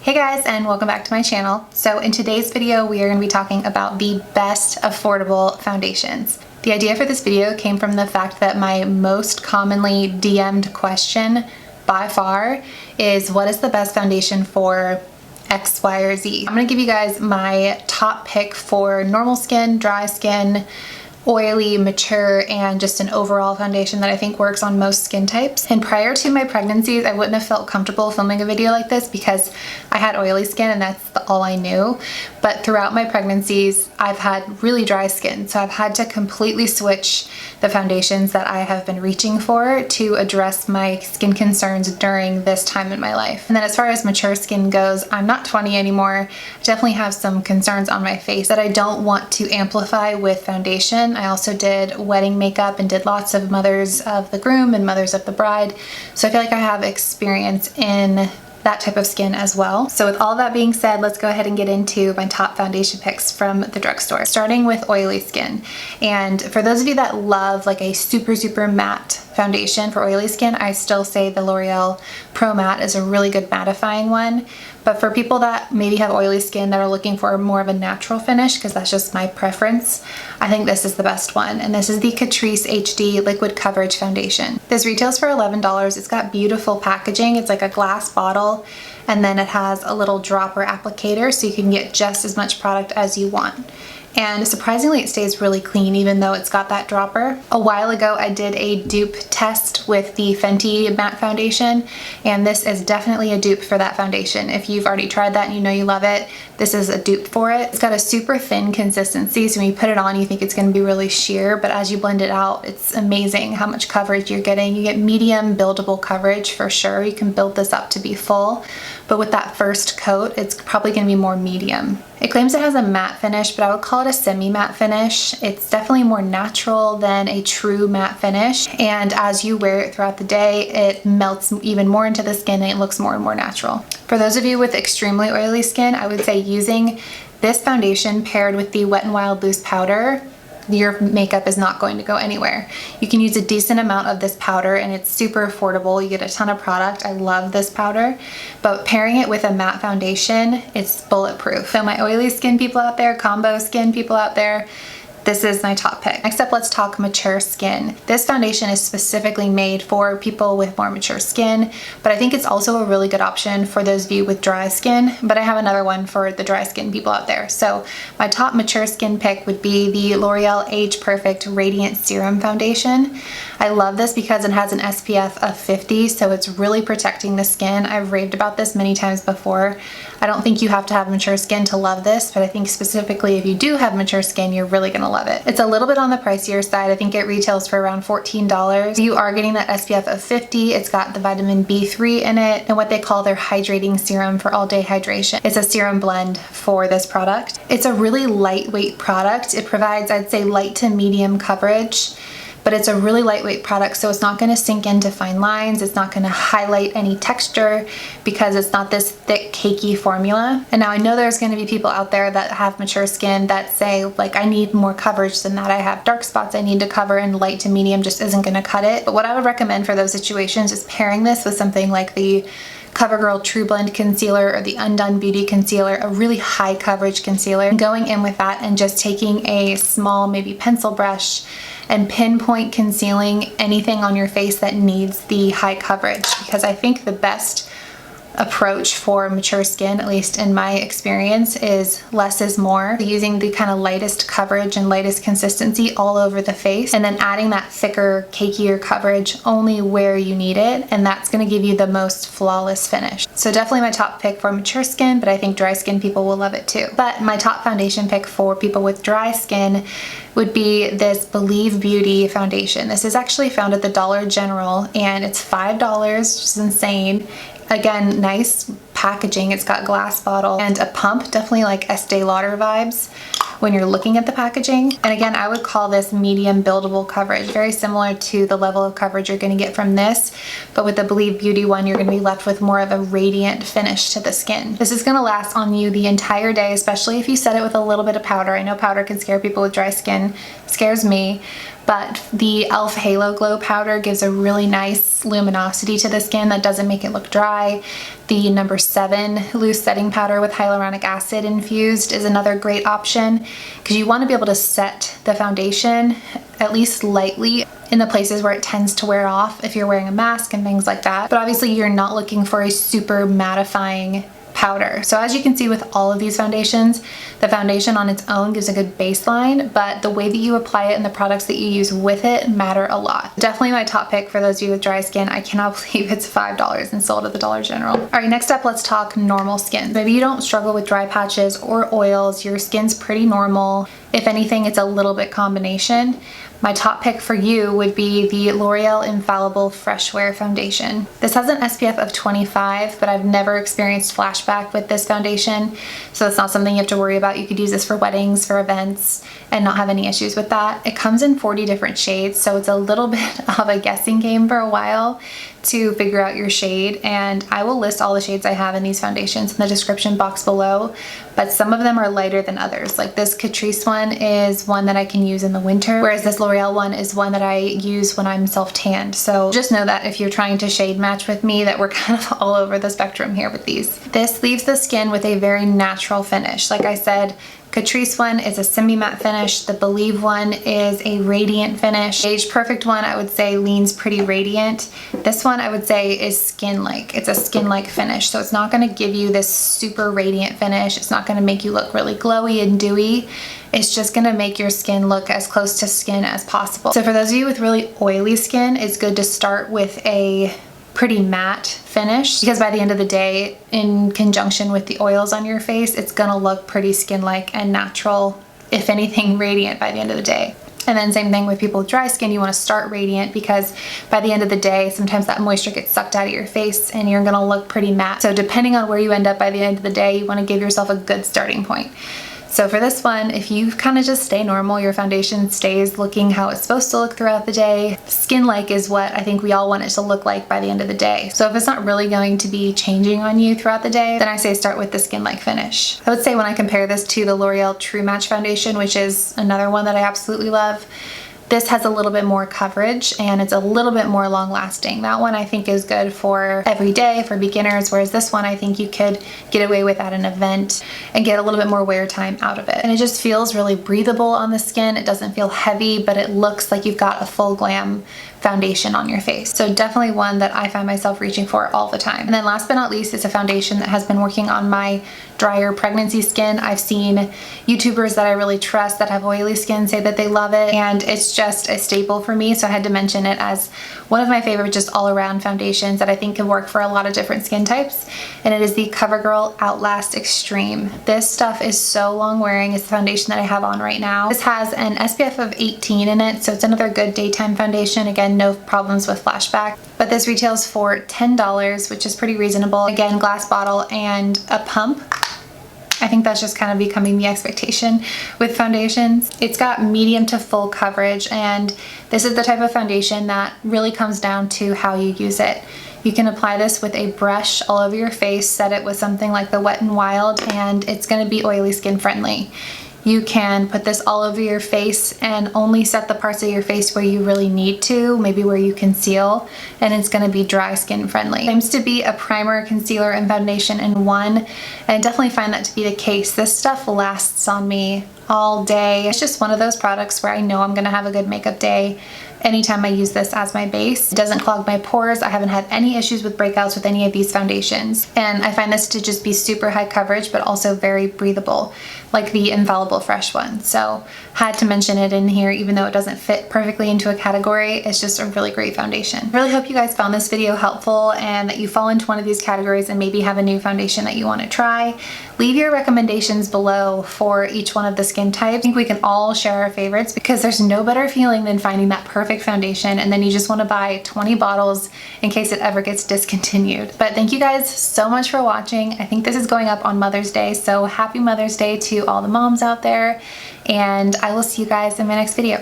Hey guys, and welcome back to my channel. So in today's video, we are going to be talking about the best affordable foundations. The idea for this video came from the fact that my most commonly DM'd question by far is, what is the best foundation for X, Y, or Z? I'm going to give you guys my top pick for normal skin, dry skin, oily, mature, and just an overall foundation that I think works on most skin types. And prior to my pregnancies, I wouldn't have felt comfortable filming a video like this because I had oily skin and that's all I knew. But throughout my pregnancies, I've had really dry skin. So I've had to completely switch the foundations that I have been reaching for to address my skin concerns during this time in my life. And then as far as mature skin goes, I'm not 20 anymore. I definitely have some concerns on my face that I don't want to amplify with foundation. I also did wedding makeup and did lots of mothers of the groom and mothers of the bride. So I feel like I have experience in that type of skin as well. So with all that being said, let's go ahead and get into my top foundation picks from the drugstore, starting with oily skin. And for those of you that love like a super matte foundation for oily skin, I still say the L'Oreal Pro Matte is a really good mattifying one. But for people that maybe have oily skin that are looking for more of a natural finish, because that's just my preference, I think this is the best one. And this is the Catrice HD Liquid Coverage Foundation. This retails for $11. It's got beautiful packaging. It's like a glass bottle, and then it has a little dropper applicator so you can get just as much product as you want. And surprisingly, it stays really clean even though it's got that dropper. A while ago, I did a dupe test with the Fenty matte foundation, and this is definitely a dupe for that foundation. If you've already tried that and you know you love it, this is a dupe for it. It's got a super thin consistency, so when you put it on, you think it's gonna be really sheer, but as you blend it out, it's amazing how much coverage you're getting. You get medium buildable coverage for sure. You can build this up to be full, but with that first coat, it's probably gonna be more medium. It claims it has a matte finish, but I would call it a semi-matte finish. It's definitely more natural than a true matte finish. And as you wear it throughout the day, it melts even more into the skin and it looks more and more natural. For those of you with extremely oily skin, I would say using this foundation paired with the Wet n Wild Loose Powder, your makeup is not going to go anywhere. You can use a decent amount of this powder and it's super affordable. You get a ton of product. I love this powder, but pairing it with a matte foundation, it's bulletproof. So my oily skin people out there, combo skin people out there, this is my top pick. Next up, let's talk mature skin. This foundation is specifically made for people with more mature skin, but I think it's also a really good option for those of you with dry skin, but I have another one for the dry skin people out there. So my top mature skin pick would be the L'Oreal Age Perfect Radiant Serum Foundation. I love this because it has an SPF of 50, so it's really protecting the skin. I've raved about this many times before. I don't think you have to have mature skin to love this, but I think specifically if you do have mature skin, you're really gonna love it. It's a little bit on the pricier side. I think it retails for around $14. You are getting that SPF of 50. It's got the vitamin B3 in it and what they call their hydrating serum for all day hydration. It's a serum blend for this product. It's a really lightweight product. It provides, I'd say, light to medium coverage, but it's a really lightweight product, so it's not going to sink into fine lines. It's not going to highlight any texture because it's not this thick, cakey formula. And now I know there's going to be people out there that have mature skin that say, like, I need more coverage than that. I have dark spots I need to cover, and light to medium just isn't going to cut it. But what I would recommend for those situations is pairing this with something like the CoverGirl True Blend Concealer or the Undone Beauty Concealer, a really high coverage concealer. And going in with that and just taking a small, maybe pencil brush and pinpoint concealing anything on your face that needs the high coverage, because I think the best approach for mature skin, at least in my experience, is less is more. Using the kind of lightest coverage and lightest consistency all over the face, and then adding that thicker, cakier coverage only where you need it, and that's going to give you the most flawless finish. So definitely my top pick for mature skin, but I think dry skin people will love it too. But my top foundation pick for people with dry skin would be this Believe Beauty foundation. This is actually found at the Dollar General and it's $5, which is insane. Again, nice packaging. It's got glass bottle and a pump, definitely like Estee Lauder vibes when you're looking at the packaging. And again, I would call this medium buildable coverage, very similar to the level of coverage you're going to get from this, but with the Believe Beauty one, you're going to be left with more of a radiant finish to the skin. This is going to last on you the entire day, especially if you set it with a little bit of powder. I know powder can scare people with dry skin, it scares me, but the e.l.f. Halo Glow Powder gives a really nice luminosity to the skin that doesn't make it look dry. The number 7 loose setting powder with hyaluronic acid infused is another great option because you want to be able to set the foundation at least lightly in the places where it tends to wear off if you're wearing a mask and things like that. But obviously you're not looking for a super mattifying powder. So as you can see with all of these foundations, the foundation on its own gives a good baseline, but the way that you apply it and the products that you use with it matter a lot. Definitely my top pick for those of you with dry skin. I cannot believe it's $5 and sold at the Dollar General. All right, next up, let's talk normal skin. Maybe you don't struggle with dry patches or oils. Your skin's pretty normal. If anything, it's a little bit combination. My top pick for you would be the L'Oreal Infallible Fresh Wear Foundation. This has an SPF of 25, but I've never experienced flashback with this foundation, so it's not something you have to worry about. You could use this for weddings, for events, and not have any issues with that. It comes in 40 different shades, so it's a little bit of a guessing game for a while to figure out your shade, and I will list all the shades I have in these foundations in the description box below, but some of them are lighter than others. Like this Catrice one is one that I can use in the winter, whereas this L'Oreal one is one that I use when I'm self-tanned. So just know that if you're trying to shade match with me, that we're kind of all over the spectrum here with these. This leaves the skin with a very natural finish. Like I said, Catrice one is a semi-matte finish. The Believe one is a radiant finish. Beige Perfect one, I would say, leans pretty radiant. This one, I would say, is skin-like. It's a skin-like finish, so it's not going to give you this super radiant finish. It's not going to make you look really glowy and dewy. It's just going to make your skin look as close to skin as possible. So for those of you with really oily skin, it's good to start with a pretty matte finish, because by the end of the day, in conjunction with the oils on your face, it's gonna look pretty skin-like and natural, if anything radiant by the end of the day. And then same thing with people with dry skin, you want to start radiant, because by the end of the day, sometimes that moisture gets sucked out of your face and you're gonna look pretty matte. So depending on where you end up by the end of the day, you want to give yourself a good starting point. So for this one, if you kind of just stay normal, your foundation stays looking how it's supposed to look throughout the day. Skin-like is what I think we all want it to look like by the end of the day. So if it's not really going to be changing on you throughout the day, then I say start with the skin-like finish. I would say when I compare this to the L'Oreal True Match Foundation, which is another one that I absolutely love, this has a little bit more coverage and it's a little bit more long lasting. That one I think is good for every day, for beginners, whereas this one I think you could get away with at an event and get a little bit more wear time out of it. And it just feels really breathable on the skin. It doesn't feel heavy, but it looks like you've got a full glam foundation on your face. So definitely one that I find myself reaching for all the time. And then last but not least, it's a foundation that has been working on my drier pregnancy skin. I've seen YouTubers that I really trust that have oily skin say that they love it, and it's just a staple for me, so I had to mention it as one of my favorite just all-around foundations that I think can work for a lot of different skin types, and it is the CoverGirl Outlast Extreme. This stuff is so long wearing. It's the foundation that I have on right now. This has an SPF of 18 in it, so it's another good daytime foundation. Again, no problems with flashback, but this retails for $10, which is pretty reasonable. Again, glass bottle and a pump. I think that's just kind of becoming the expectation with foundations. It's got medium to full coverage, and this is the type of foundation that really comes down to how you use it. You can apply this with a brush all over your face, set it with something like the Wet n Wild, and it's going to be oily skin friendly. You can put this all over your face and only set the parts of your face where you really need to, maybe where you conceal, and it's going to be dry skin friendly. It claims to be a primer, concealer, and foundation in one, and I definitely find that to be the case. This stuff lasts on me all day. It's just one of those products where I know I'm going to have a good makeup day anytime I use this as my base. It doesn't clog my pores. I haven't had any issues with breakouts with any of these foundations, and I find this to just be super high coverage but also very breathable, like the Infallible Fresh one. So had to mention it in here even though it doesn't fit perfectly into a category. It's just a really great foundation. Really hope you guys found this video helpful and that you fall into one of these categories and maybe have a new foundation that you want to try. Leave your recommendations below for each one of the skin types. I think we can all share our favorites, because there's no better feeling than finding that perfect foundation and then you just want to buy 20 bottles in case it ever gets discontinued. But thank you guys so much for watching. I think this is going up on Mother's Day, so happy Mother's Day to all the moms out there, and I will see you guys in my next video.